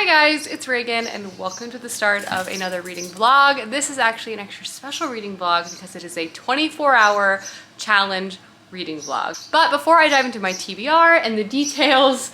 Hi guys, it's Reagan and welcome to the start of another reading vlog. This is actually an extra special reading vlog because it is a 24-hour challenge reading vlog. But before I dive into my TBR and the details,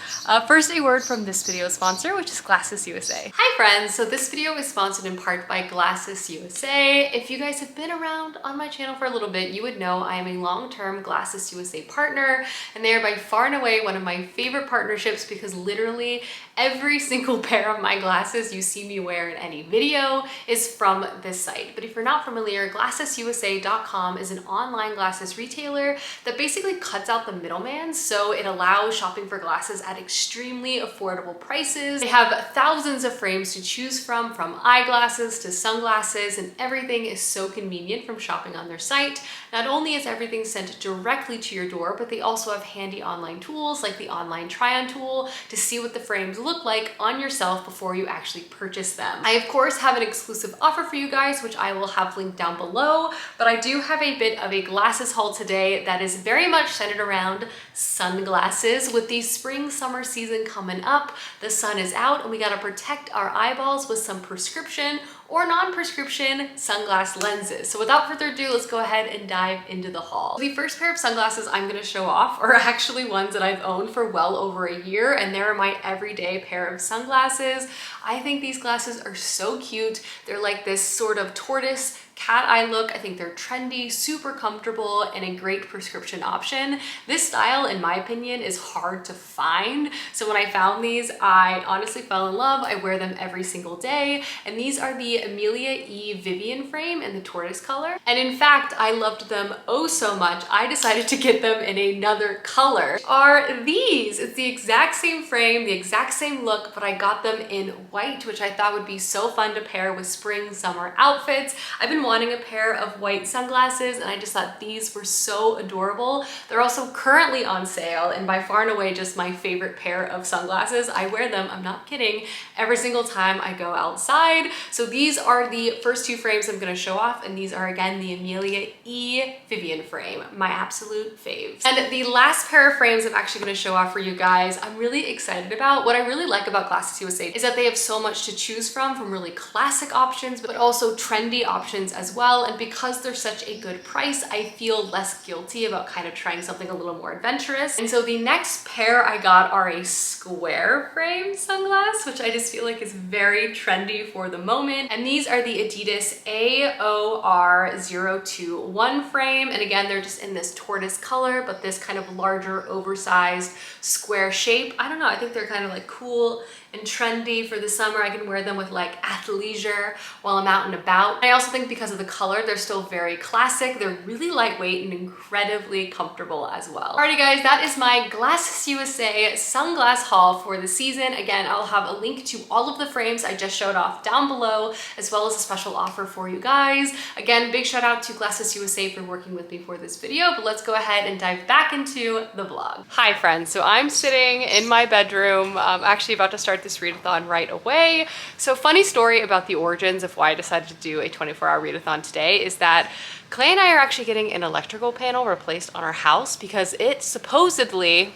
first a word from this video sponsor, which is Glasses USA. Hi friends, so this video is sponsored in part by Glasses USA. If you guys have been around on my channel for a little bit, you would know I am a long-term Glasses USA partner, and they are by far and away one of my favorite partnerships because literally every single pair of my glasses you see me wear in any video is from this site. But if you're not familiar, GlassesUSA.com is an online glasses retailer that basically cuts out the middleman, so it allows shopping for glasses at extremely affordable prices. They have thousands of frames to choose from eyeglasses to sunglasses, and everything is so convenient from shopping on their site. Not only is everything sent directly to your door, but they also have handy online tools like the online try-on tool to see what the frames look like on yourself before you actually purchase them. I of course have an exclusive offer for you guys, which I will have linked down below, but I do have a bit of a glasses haul today that is very much centered around sunglasses. With the spring summer season coming up, the sun is out and we gotta protect our eyeballs with some prescription or non-prescription sunglass lenses. So without further ado, let's go ahead and dive into the haul. The first pair of sunglasses I'm gonna show off are actually ones that I've owned for well over a year, and they're my everyday pair of sunglasses. I think these glasses are so cute. They're like this sort of tortoise cat eye look. I think they're trendy, super comfortable, and a great prescription option. This style, in my opinion, is hard to find. So when I found these, I honestly fell in love. I wear them every single day. And these are the Amelia E. Vivian frame in the tortoise color. And in fact, I loved them oh so much, I decided to get them in another color. Are these? It's the exact same frame, the exact same look, but I got them in white, which I thought would be so fun to pair with spring, summer outfits. I've been wanting a pair of white sunglasses, and I just thought these were so adorable. They're also currently on sale, and by far and away just my favorite pair of sunglasses. I wear them, I'm not kidding, every single time I go outside. So these are the first two frames I'm gonna show off, and these are again the Amelia E. Vivian frame, my absolute faves. And the last pair of frames I'm actually gonna show off for you guys, I'm really excited about. What I really like about Glasses USA is that they have so much to choose from really classic options, but also trendy options as well. And because they're such a good price, I feel less guilty about kind of trying something a little more adventurous. And so the next pair I got are a square frame sunglass, which I just feel like is very trendy for the moment. And these are the Adidas AOR021 frame. And again, they're just in this tortoise color, but this kind of larger, oversized square shape. I don't know, I think they're kind of like cool and trendy for the summer. I can wear them with like athleisure while I'm out and about. I also think because of the color, they're still very classic. They're really lightweight and incredibly comfortable as well. Alrighty guys, that is my Glasses USA sunglass haul for the season. Again, I'll have a link to all of the frames I just showed off down below, as well as a special offer for you guys. Again, big shout out to Glasses USA for working with me for this video, but let's go ahead and dive back into the vlog. Hi friends, so I'm sitting in my bedroom, actually about to start this readathon right away. So funny story about the origins of why I decided to do a 24-hour readathon today is that Clay and I are actually getting an electrical panel replaced on our house because it supposedly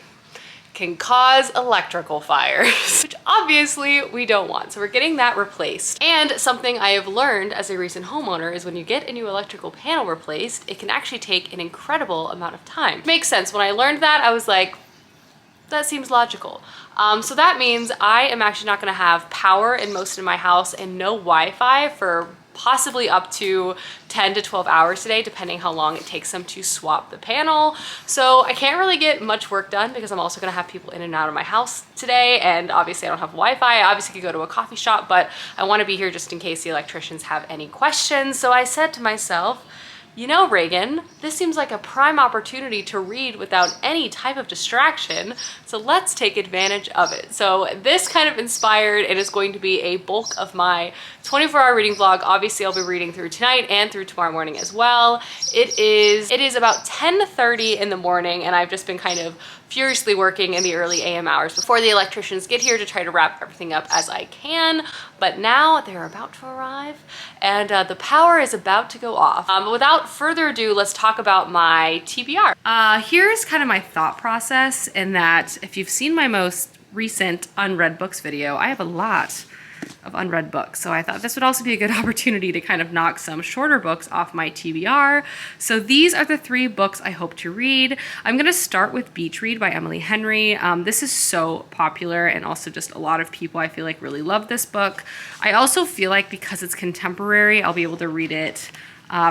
can cause electrical fires, which obviously we don't want. So we're getting that replaced. And something I have learned as a recent homeowner is when you get a new electrical panel replaced, it can actually take an incredible amount of time. Makes sense. When I learned that, I was like, that seems logical. So that means I am actually not gonna have power in most of my house and no Wi-Fi for possibly up to 10 to 12 hours today, depending how long it takes them to swap the panel. So I can't really get much work done because I'm also gonna have people in and out of my house today, and obviously I don't have Wi-Fi. I obviously could go to a coffee shop, but I wanna be here just in case the electricians have any questions. So I said to myself, you know, Reagan, this seems like a prime opportunity to read without any type of distraction, so let's take advantage of it. So this kind of inspired, it is going to be a bulk of my 24-hour reading vlog. Obviously, I'll be reading through tonight and through tomorrow morning as well. It is about 10:30 in the morning, and I've just been kind of furiously working in the early AM hours before the electricians get here to try to wrap everything up as I can. But now they're about to arrive and the power is about to go off. But without further ado, let's talk about my TBR. Here's kind of my thought process in that if you've seen my most recent unread books video, I have a lot of unread books. So I thought this would also be a good opportunity to kind of knock some shorter books off my TBR. So these are the 3 books I hope to read. I'm gonna start with Beach Read by Emily Henry. This is so popular, and also just a lot of people I feel like really love this book. I also feel like because it's contemporary, I'll be able to read it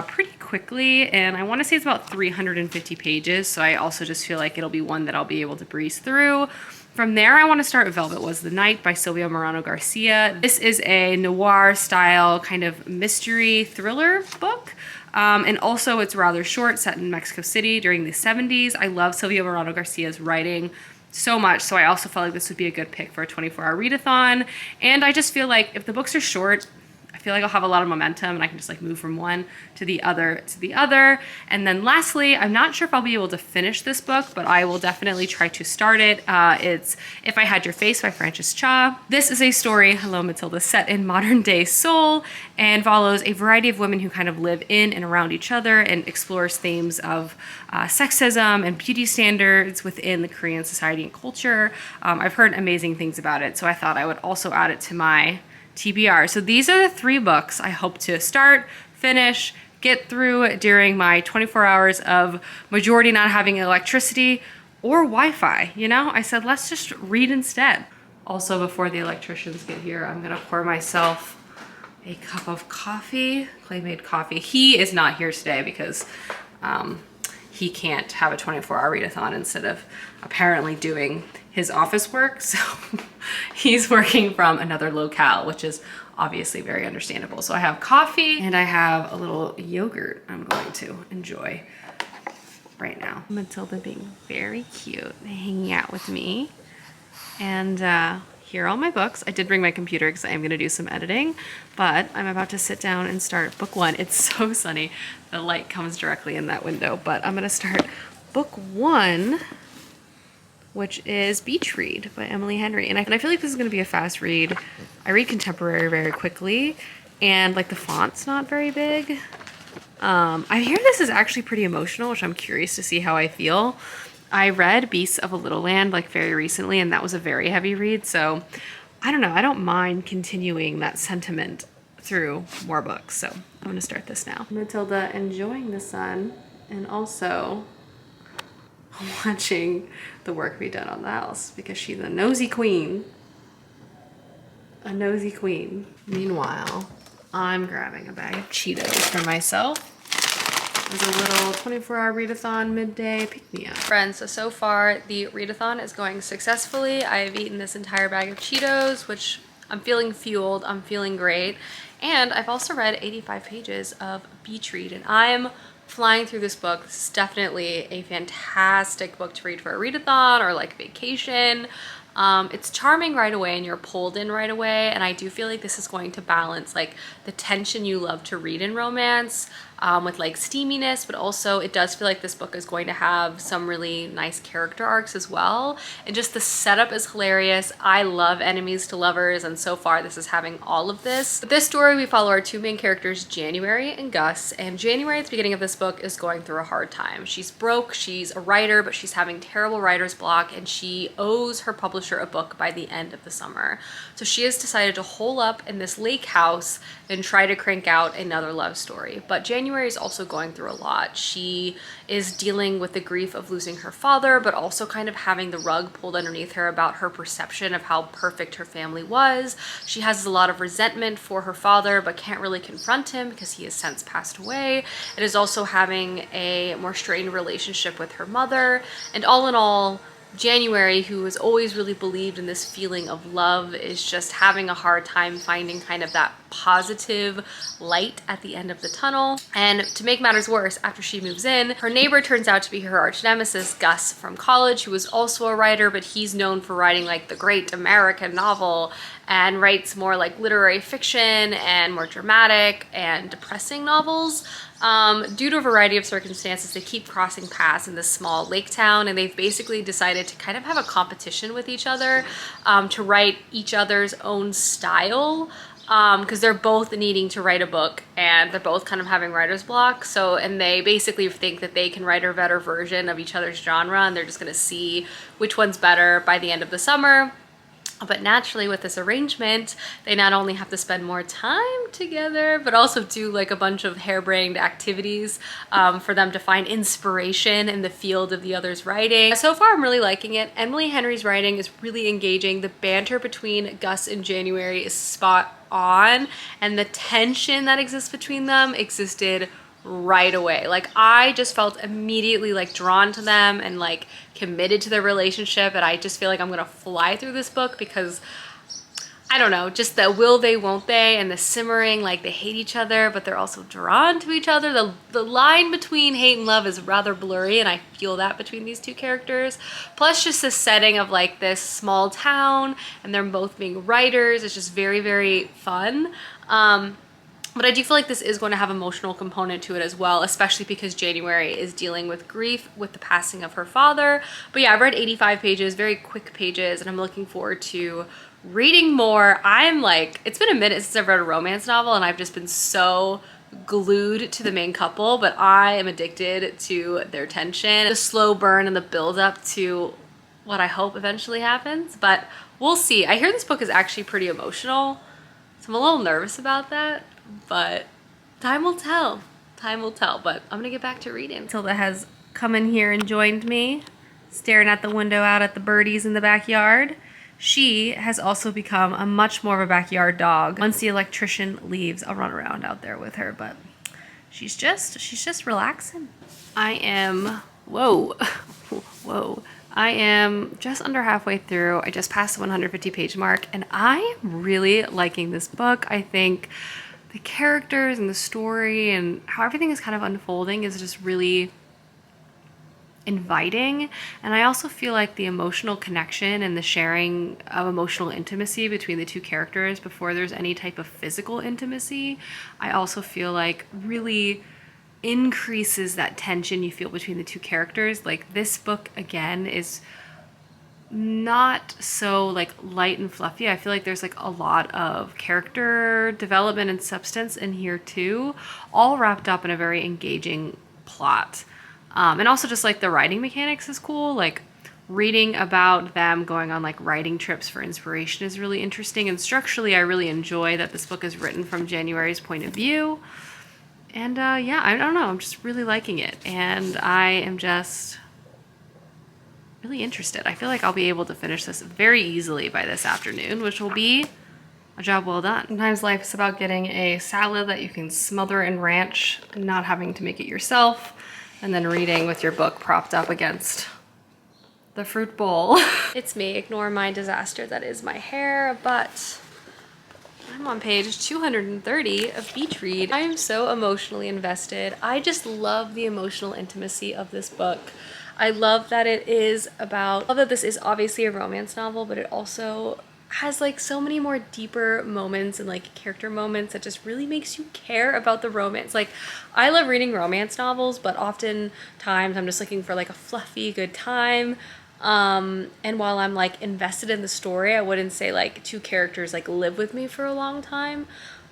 pretty quickly, and I want to say it's about 350 pages, so I also just feel like it'll be one that I'll be able to breeze through. From there, I want to start Velvet Was the Night by Silvia Morano Garcia. This is a noir style kind of mystery thriller book. And also it's rather short, set in Mexico City during the 70s. I love Silvia Morano Garcia's writing so much, so I also felt like this would be a good pick for a 24-hour readathon. And I just feel like if the books are short, I feel like I'll have a lot of momentum and I can just like move from one to the other to the other. And then lastly, I'm not sure if I'll be able to finish this book, but I will definitely try to start it. It's If I Had Your Face by Frances Cha. This is a story, hello Matilda, set in modern day Seoul and follows a variety of women who kind of live in and around each other and explores themes of sexism and beauty standards within the Korean society and culture. I've heard amazing things about it, so I thought I would also add it to my TBR. So these are the 3 books I hope to start, finish, get through during my 24 hours of majority not having electricity or Wi-Fi. You know, I said, let's just read instead. Also, before the electricians get here, I'm gonna pour myself a cup of coffee, clay-made coffee. He is not here today because he can't have a 24-hour readathon instead of apparently doing his office work. So he's working from another locale, which is obviously very understandable. So I have coffee and I have a little yogurt I'm going to enjoy right now. Matilda being very cute, hanging out with me. And here are all my books. I did bring my computer because I am gonna do some editing, but I'm about to sit down and start book 1. It's so sunny. The light comes directly in that window, but I'm gonna start book 1, which is Beach Read by Emily Henry. And I feel like this is gonna be a fast read. I read contemporary very quickly, and like the font's not very big. I hear this is actually pretty emotional, which I'm curious to see how I feel. I read Beasts of a Little Land like very recently, and that was a very heavy read, so I don't know, I don't mind continuing that sentiment through more books. So I'm gonna start this now. Matilda enjoying the sun and also watching the work be done on the house because she's a nosy queen. A nosy queen. Meanwhile, I'm grabbing a bag of Cheetos for myself. It's a little 24-hour readathon midday pick-me-up. Friends, so far the readathon is going successfully. I have eaten this entire bag of Cheetos, which I'm feeling fueled, I'm feeling great. And I've also read 85 pages of Beach Read, and I'm flying through this book. This is definitely a fantastic book to read for a readathon or like vacation. It's charming right away and you're pulled in right away, and I do feel like this is going to balance like the tension you love to read in romance with like steaminess, but also it does feel like this book is going to have some really nice character arcs as well, and just the setup is hilarious. I love enemies to lovers, and so far this is having all of this. With this story, we follow our 2 main characters, January and Gus, and January at the beginning of this book is going through a hard time. She's broke, she's a writer, but she's having terrible writer's block, and she owes her publisher a book by the end of the summer. So she has decided to hole up in this lake house and try to crank out another love story. But January is also going through a lot. She is dealing with the grief of losing her father, but also kind of having the rug pulled underneath her about her perception of how perfect her family was. She has a lot of resentment for her father, but can't really confront him because he has since passed away. It is also having a more strained relationship with her mother. And all in all, January, who has always really believed in this feeling of love, is just having a hard time finding kind of that positive light at the end of the tunnel. And to make matters worse, after she moves in, her neighbor turns out to be her arch nemesis, Gus from college, who is also a writer, but he's known for writing like the great American novel and writes more like literary fiction and more dramatic and depressing novels. Due to a variety of circumstances, they keep crossing paths in this small lake town, and they've basically decided to kind of have a competition with each other to write each other's own style, because they're both needing to write a book and they're both kind of having writer's block. So, and they basically think that they can write a better version of each other's genre, and they're just gonna see which one's better by the end of the summer. But naturally with this arrangement, they not only have to spend more time together, but also do like a bunch of harebrained activities for them to find inspiration in the field of the other's writing. So far, I'm really liking it. Emily Henry's writing is really engaging. The banter between Gus and January is spot on, and the tension that exists between them existed right away. Like I just felt immediately like drawn to them and like committed to their relationship, and I just feel like I'm gonna fly through this book because I don't know, just the will they won't they and the simmering, like they hate each other but they're also drawn to each other. The line between hate and love is rather blurry, and I feel that between these two characters. Plus just the setting of like this small town and they're both being writers, it's just very, very fun. But I do feel like this is going to have emotional component to it as well, especially because January is dealing with grief with the passing of her father. But yeah, I've read 85 pages, very quick pages, and I'm looking forward to reading more. I'm like, it's been a minute since I've read a romance novel, and I've just been so glued to the main couple, but I am addicted to their tension, the slow burn and the build up to what I hope eventually happens. But we'll see. I hear this book is actually pretty emotional, so I'm a little nervous about that. But time will tell. Time will tell. But I'm gonna get back to reading. Tilda has come in here and joined me, staring at the window out at the birdies in the backyard. She has also become a much more of a backyard dog. Once the electrician leaves, I'll run around out there with her, but she's just relaxing. I am, whoa, whoa. I am just under halfway through. I just passed the 150 page mark, and I'm really liking this book. I think the characters and the story and how everything is kind of unfolding is just really inviting. And I also feel like the emotional connection and the sharing of emotional intimacy between the two characters before there's any type of physical intimacy, I also feel like really increases that tension you feel between the two characters. Like this book again is not so like light and fluffy. I feel like there's like a lot of character development and substance in here too, all wrapped up in a very engaging plot. And also just like the writing mechanics is cool. Like reading about them going on like writing trips for inspiration is really interesting. And structurally, I really enjoy that this book is written from January's point of view. And yeah, I don't know, I'm just really liking it. And I am just really interested. I feel like I'll be able to finish this very easily by this afternoon, which will be a job well done. Sometimes life is about getting a salad that you can smother in ranch and not having to make it yourself, and then reading with your book propped up against the fruit bowl. It's me, ignore my disaster that is my hair, but I'm on page 230 of Beach Read. I am so emotionally invested. I just love the emotional intimacy of this book. I love that it is about, I love that this is obviously a romance novel, but it also has like so many more deeper moments and like character moments that just really makes you care about the romance. Like I love reading romance novels, but oftentimes I'm just looking for like a fluffy good time. And while I'm like invested in the story, I wouldn't say like two characters like live with me for a long time.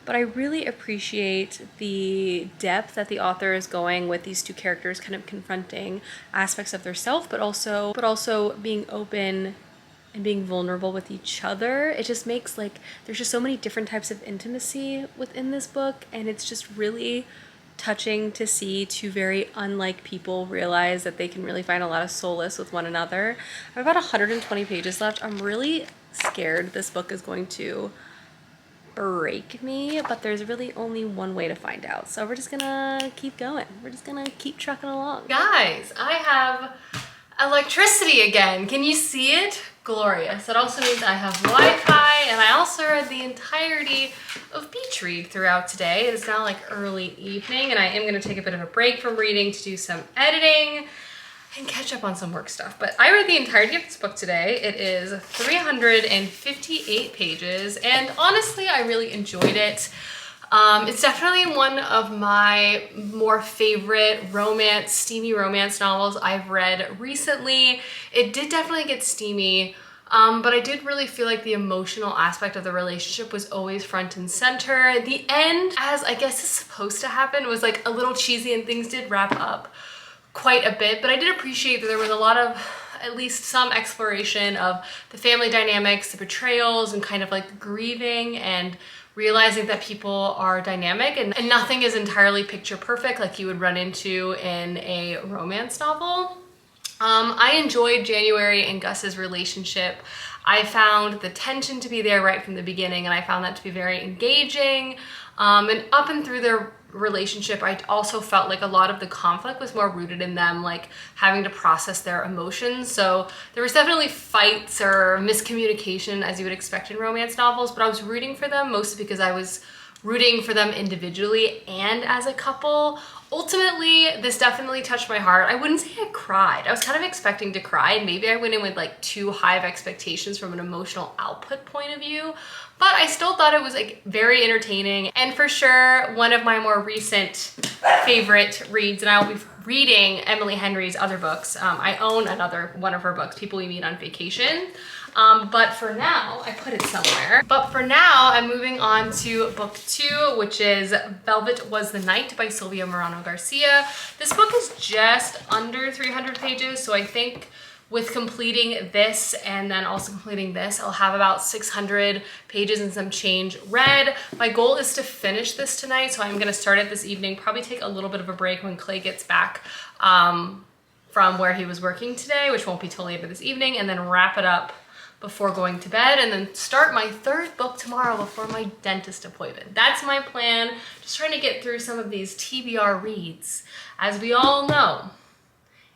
But I really appreciate the depth that the author is going with these two characters kind of confronting aspects of their self, but also being open and being vulnerable with each other. It just makes like, there's just so many different types of intimacy within this book, and it's just really touching to see two very unlike people realize that they can really find a lot of solace with one another. I have about 120 pages left. I'm really scared this book is going to break me, but there's really only one way to find out. So we're just gonna keep going. We're just gonna keep trucking along. Guys, I have electricity again. Can you see it? Glorious. That also means I have Wi-Fi, and I also read the entirety of Beach Read throughout today. It is now like early evening, and I am gonna take a bit of a break from reading to do some editing and catch up on some work stuff. But I read the entirety of this book today. It is 358 pages, and honestly, I really enjoyed it. It's definitely one of my more favorite steamy romance novels I've read recently. It did definitely get steamy, but I did really feel like the emotional aspect of the relationship was always front and center. The end, as I guess is supposed to happen, was like a little cheesy, and things did wrap up quite a bit, but I did appreciate that there was a lot of at least some exploration of the family dynamics, the betrayals, and kind of like the grieving and realizing that people are dynamic and nothing is entirely picture perfect like you would run into in a romance novel. I enjoyed January and Gus's relationship. I found the tension to be there right from the beginning, and I found that to be very engaging. And up and through their relationship, I also felt like a lot of the conflict was more rooted in them like having to process their emotions. So there was definitely fights or miscommunication as you would expect in romance novels, but I was rooting for them mostly because I was rooting for them individually and as a couple. Ultimately, this definitely touched my heart. I wouldn't say I cried. I was kind of expecting to cry, and maybe I went in with like too high of expectations from an emotional output point of view, but I still thought it was like very entertaining and for sure one of my more recent favorite reads, and I will be reading Emily Henry's other books. I own another one of her books, People We Meet on Vacation. But for now, I put it somewhere. But for now, I'm moving on to book 2, which is Velvet Was the Night by Silvia Morano Garcia. This book is just under 300 pages, so I think with completing this and then also completing this, I'll have about 600 pages and some change read. My goal is to finish this tonight, so I'm gonna start it this evening, probably take a little bit of a break when Clay gets back from where he was working today, which won't be till later this evening, and then wrap it up before going to bed, and then start my 3rd book tomorrow before my dentist appointment. That's my plan. Just trying to get through some of these TBR reads. As we all know,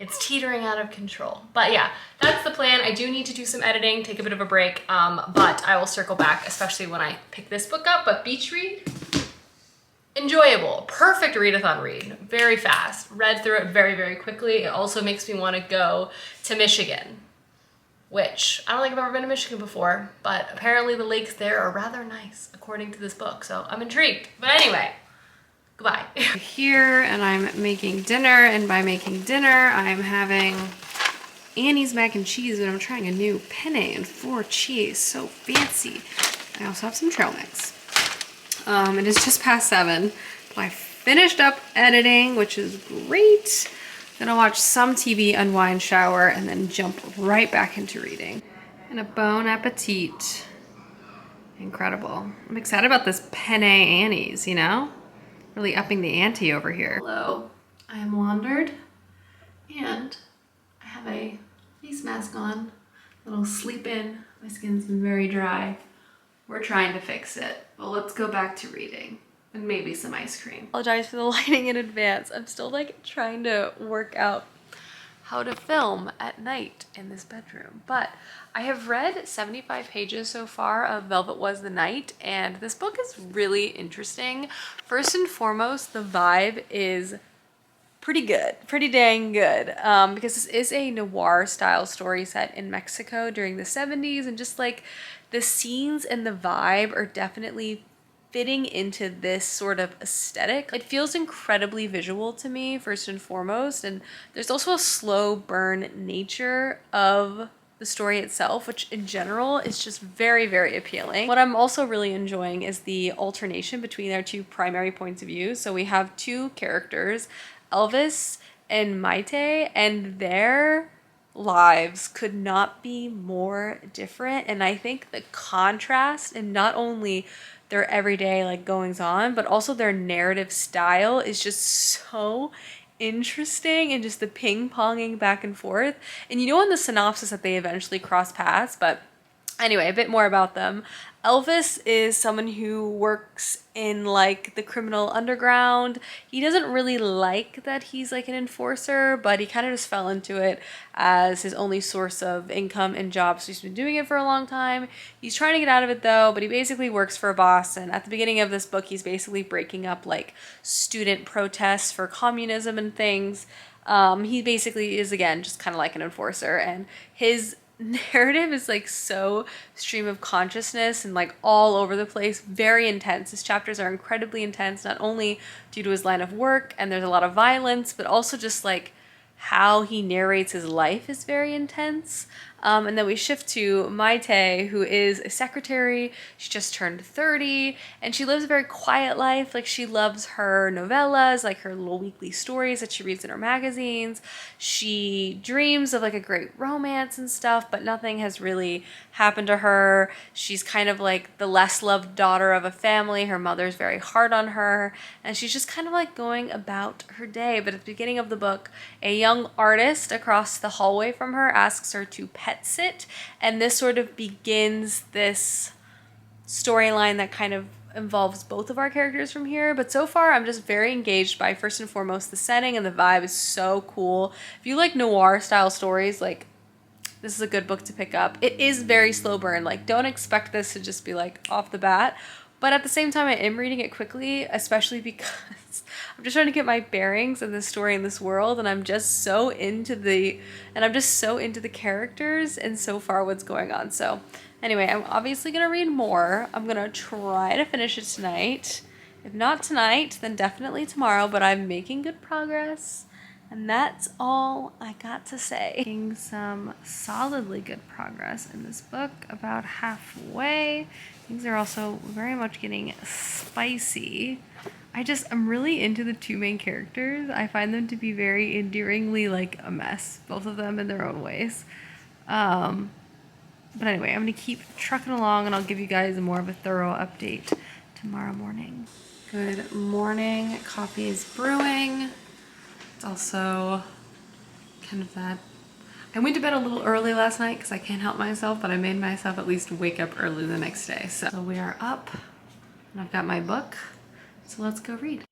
it's teetering out of control. But yeah, that's the plan. I do need to do some editing, take a bit of a break, but I will circle back, especially when I pick this book up. But beach read, enjoyable, perfect readathon read, very fast. Read through it very, very quickly. It also makes me want to go to Michigan, which I don't think I've ever been to Michigan before, but apparently the lakes there are rather nice, according to this book, so I'm intrigued. But anyway, goodbye. Here, and I'm making dinner, and by making dinner, I'm having Annie's mac and cheese, and I'm trying a new penne and 4 cheese, so fancy. I also have some trail mix. It is just past 7, but I finished up editing, which is great. Gonna watch some TV, unwind, shower, and then jump right back into reading. And a bon appetit. Incredible. I'm excited about this penne Annie's, you know? Really upping the ante over here. Hello, I am laundered, and I have a face mask on, a little sleep in. My skin's been very dry. We're trying to fix it, but let's go back to reading. And maybe some ice cream. Apologize for the lighting in advance. I'm still like trying to work out how to film at night in this bedroom. But I have read 75 pages so far of Velvet Was the Night, and this book is really interesting. First and foremost, the vibe is pretty good, pretty dang good, because this is a noir style story set in Mexico during the 70s, and just like the scenes and the vibe are definitely fitting into this sort of aesthetic. It feels incredibly visual to me, first and foremost, and there's also a slow burn nature of the story itself, which in general is just very, very appealing. What I'm also really enjoying is the alternation between their 2 primary points of view. So we have 2 characters, Elvis and Maite, and their lives could not be more different. And I think the contrast, and not only their everyday like goings on, but also their narrative style is just so interesting, and just the ping-ponging back and forth. And you know in the synopsis that they eventually cross paths, but anyway, a bit more about them. Elvis is someone who works in like the criminal underground. He doesn't really like that he's like an enforcer, but he kind of just fell into it as his only source of income and job. So he's been doing it for a long time. He's trying to get out of it though, but he basically works for a boss. And at the beginning of this book, he's basically breaking up like student protests for communism and things. He basically is, again, just kind of like an enforcer, and his narrative is like so stream of consciousness and like all over the place, very intense. His chapters are incredibly intense, not only due to his line of work and there's a lot of violence, but also just like how he narrates his life is very intense. And then we shift to Maite, who is a secretary. She just turned 30 and she lives a very quiet life. Like, she loves her novellas, like her little weekly stories that she reads in her magazines. She dreams of like a great romance and stuff, but nothing has really happened to her. She's kind of like the less loved daughter of a family. Her mother's very hard on her, and she's just kind of like going about her day. But at the beginning of the book, a young artist across the hallway from her asks her to pet sit, and this sort of begins this storyline that kind of involves both of our characters from here. But so far I'm just very engaged by, first and foremost, the setting, and the vibe is so cool. If you like noir style stories, like, this is a good book to pick up. It is very slow burn. Like, don't expect this to just be like off the bat. But at the same time, I am reading it quickly, especially because I'm just trying to get my bearings in this story, in this world, and I'm just so into the characters and so far what's going on. So anyway, I'm obviously gonna read more. I'm gonna try to finish it tonight. If not tonight, then definitely tomorrow, but I'm making good progress. And that's all I got to say. Making some solidly good progress in this book, about halfway. Things are also very much getting spicy. I'm really into the two main characters. I find them to be very endearingly like a mess, both of them in their own ways. But anyway, I'm gonna keep trucking along and I'll give you guys more of a thorough update tomorrow morning. Good morning, coffee is brewing. Also kind of that I went to bed a little early last night because I can't help myself, but I made myself at least wake up early the next day. So we are up and I've got my book, so let's go read.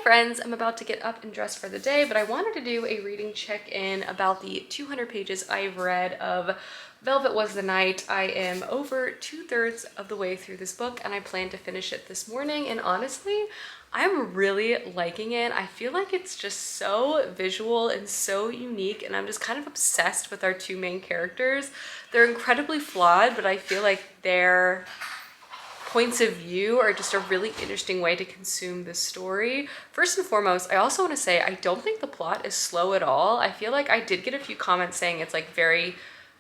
Friends, I'm about to get up and dress for the day, but I wanted to do a reading check-in about the 200 pages I've read of Velvet Was the Night. I am over 2/3 of the way through this book and I plan to finish it this morning, and honestly, I'm really liking it. I feel like it's just so visual and so unique, and I'm just kind of obsessed with our two main characters. They're incredibly flawed, but I feel like they're points of view are just a really interesting way to consume this story. First and foremost, I also want to say I don't think the plot is slow at all. I feel like I did get a few comments saying it's like very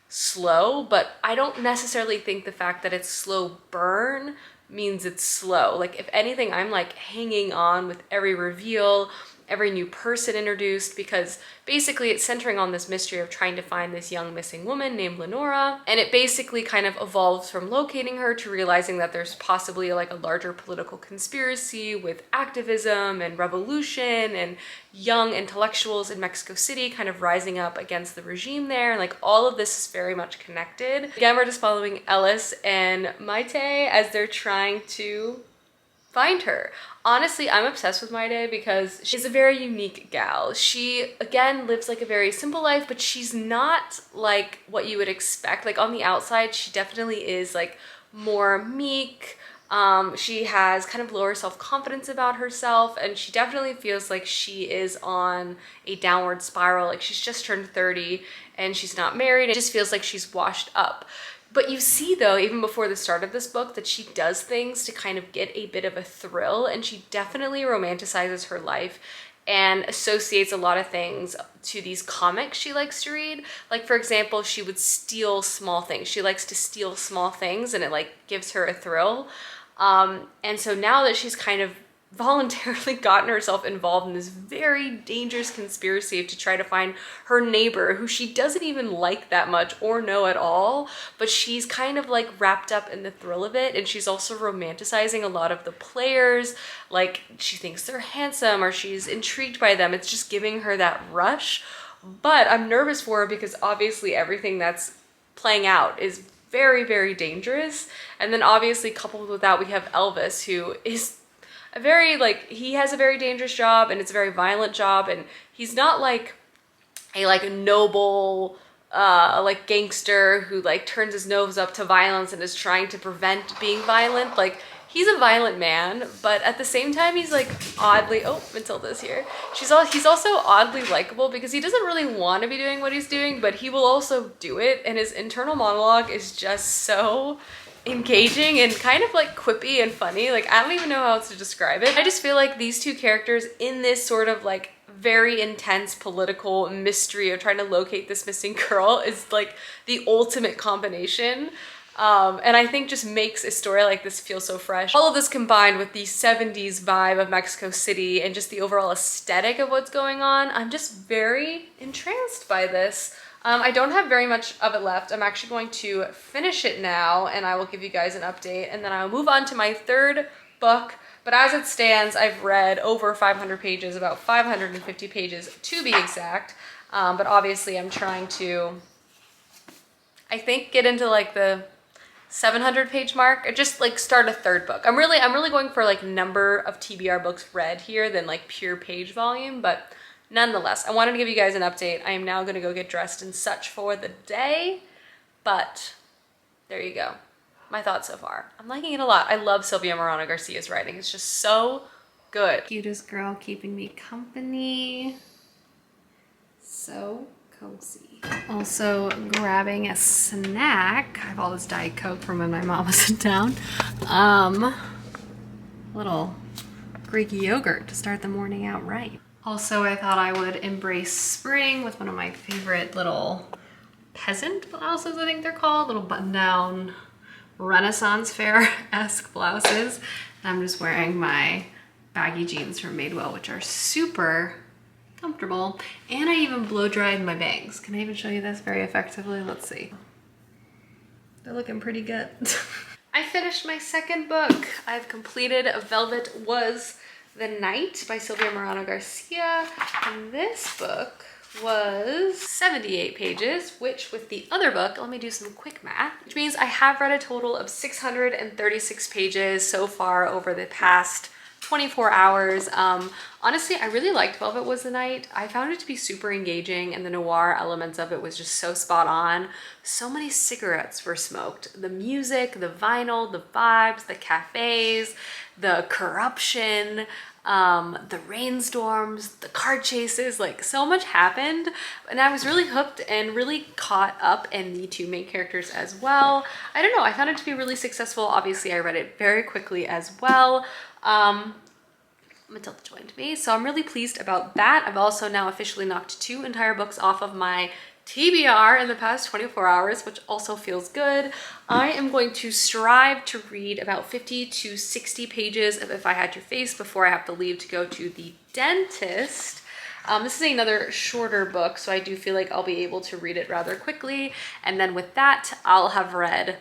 slow, but I don't necessarily think the fact that it's slow burn means it's slow. Like, if anything, I'm like hanging on with every reveal, every new person introduced, because basically it's centering on this mystery of trying to find this young missing woman named Lenora, and it basically kind of evolves from locating her to realizing that there's possibly like a larger political conspiracy with activism and revolution and young intellectuals in Mexico City kind of rising up against the regime there, and like all of this is very much connected. Again, we're just following Ellis and Maite as they're trying to find her. Honestly, I'm obsessed with Maite because she's a very unique gal. She, again, lives like a very simple life, but she's not like what you would expect. Like, on the outside, she definitely is like more meek. She has kind of lower self-confidence about herself, and she definitely feels like she is on a downward spiral. Like, she's just turned 30 and she's not married. It just feels like she's washed up. But you see, though, even before the start of this book, that she does things to kind of get a bit of a thrill, and she definitely romanticizes her life and associates a lot of things to these comics she likes to read. Like, for example, she would steal small things. She likes to steal small things, and it like gives her a thrill. And so now that she's kind of voluntarily gotten herself involved in this very dangerous conspiracy to try to find her neighbor, who she doesn't even like that much or know at all, but she's kind of like wrapped up in the thrill of it, and she's also romanticizing a lot of the players. Like, she thinks they're handsome or she's intrigued by them. It's just giving her that rush. But I'm nervous for her because obviously everything that's playing out is very, very dangerous. And then obviously coupled with that, we have Elvis, who is a very like, he has a very dangerous job and it's a very violent job, and he's not like a like noble like gangster who like turns his nose up to violence and is trying to prevent being violent. Like, he's a violent man, but at the same time he's like oddly, oh, Matilda's here. He's also oddly likable because he doesn't really want to be doing what he's doing, but he will also do it, and his internal monologue is just so engaging and kind of like quippy and funny. Like, I don't even know how else to describe it. I just feel like these two characters in this sort of like very intense political mystery of trying to locate this missing girl is like the ultimate combination. And I think just makes a story like this feel so fresh. All of this combined with the 70s vibe of Mexico City and just the overall aesthetic of what's going on, I'm just very entranced by this. I don't have very much of it left. I'm actually going to finish it now and I will give you guys an update, and then I'll move on to my third book. But as it stands, I've read over 500 pages, about 550 pages to be exact. But obviously I'm trying to, I think, get into like the 700 page mark, or just like start a third book. I'm really going for like number of TBR books read here than like pure page volume, but nonetheless, I wanted to give you guys an update. I am now gonna go get dressed and such for the day, but there you go. My thoughts so far. I'm liking it a lot. I love Silvia Morano Garcia's writing. It's just so good. Cutest girl keeping me company. So cozy. Also grabbing a snack. I have all this Diet Coke from when my mom was in town. Little Greek yogurt to start the morning out right. Also, I thought I would embrace spring with one of my favorite little peasant blouses, I think they're called. Little button-down Renaissance fair-esque blouses. And I'm just wearing my baggy jeans from Madewell, which are super comfortable. And I even blow dried my bangs. Can I even show you this very effectively? Let's see. They're looking pretty good. I finished my second book. I've completed Velvet Was the Night by Silvia Morano Garcia. And this book was 78 pages, which with the other book, let me do some quick math, which means I have read a total of 636 pages so far over the past 24 hours. Honestly, I really liked Velvet Was the Night. I found it to be super engaging, and the noir elements of it was just so spot on. So many cigarettes were smoked. The music, the vinyl, the vibes, the cafes, the corruption, the rainstorms, the car chases, like so much happened, and I was really hooked and really caught up in the two main characters as well. I don't know, I found it to be really successful. Obviously I read it very quickly as well. Matilda joined me, so I'm really pleased about that. I've also now officially knocked 2 entire books off of my TBR in the past 24 hours, which also feels good. I am going to strive to read about 50 to 60 pages of If I Had Your Face before I have to leave to go to the dentist. This is another shorter book, so I do feel like I'll be able to read it rather quickly. And then with that, I'll have read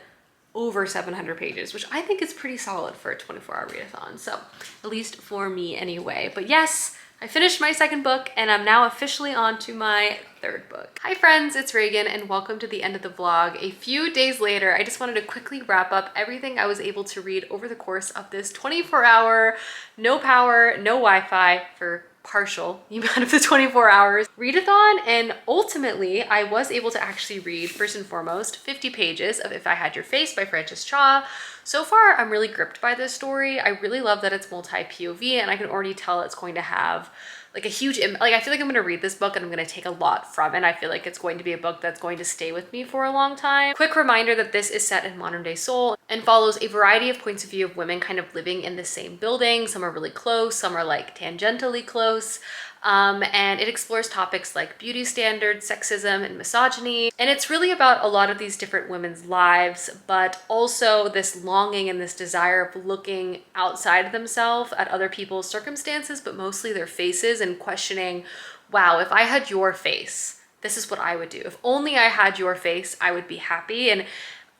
over 700 pages, which I think is pretty solid for a 24-hour readathon. So at least for me anyway. But yes, I finished my second book and I'm now officially on to my third book. Hi friends, it's Reagan and welcome to the end of the vlog. A few days later, I just wanted to quickly wrap up everything I was able to read over the course of this 24-hour, no power, no Wi-Fi for partial amount of the 24 hours readathon. And ultimately I was able to actually read, first and foremost, 50 pages of If I Had Your Face by Frances Cha. So far I'm really gripped by this story. I really love that it's multi-POV, and I can already tell it's going to have like a huge like I feel like I'm going to read this book and I'm going to take a lot from it. I feel like it's going to be a book that's going to stay with me for a long time. Quick reminder that this is set in modern day Seoul and follows a variety of points of view of women kind of living in the same building. Some are really close, some are like tangentially close. And it explores topics like beauty standards, sexism, and misogyny. And it's really about a lot of these different women's lives, but also this longing and this desire of looking outside of themselves at other people's circumstances, but mostly their faces, and questioning, wow, if I had your face, this is what I would do. If only I had your face, I would be happy. And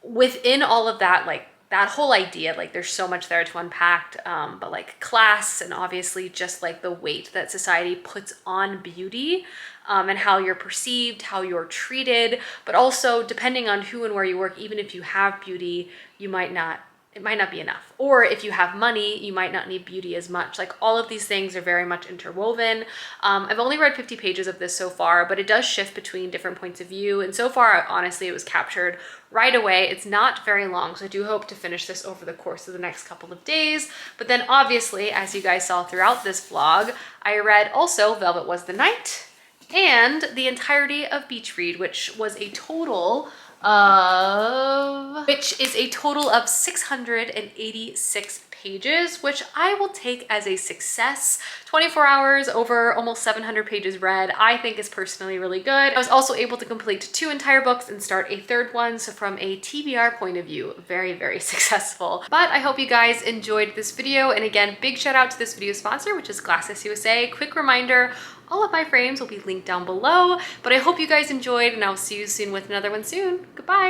within all of that, like, that whole idea, like there's so much there to unpack, but like class, and obviously just like the weight that society puts on beauty, and how you're perceived, how you're treated, but also depending on who and where you work, even if you have beauty, you might not it might not be enough. Or if you have money, you might not need beauty as much. Like all of these things are very much interwoven. I've only read 50 pages of this so far, but it does shift between different points of view. And so far, honestly, it was captured right away. It's not very long, so I do hope to finish this over the course of the next couple of days. But then obviously, as you guys saw throughout this vlog, I read also Velvet Was the Night and the entirety of Beach Read, which is a total of 686 pages, which I will take as a success. 24 hours over almost 700 pages read, I think is personally really good. I was also able to complete 2 entire books and start a 3rd one. So from a TBR point of view, very, very successful. But I hope you guys enjoyed this video. And again, big shout out to this video sponsor, which is Glasses USA. Quick reminder, all of my frames will be linked down below, but I hope you guys enjoyed and I'll see you soon with another one soon. Goodbye.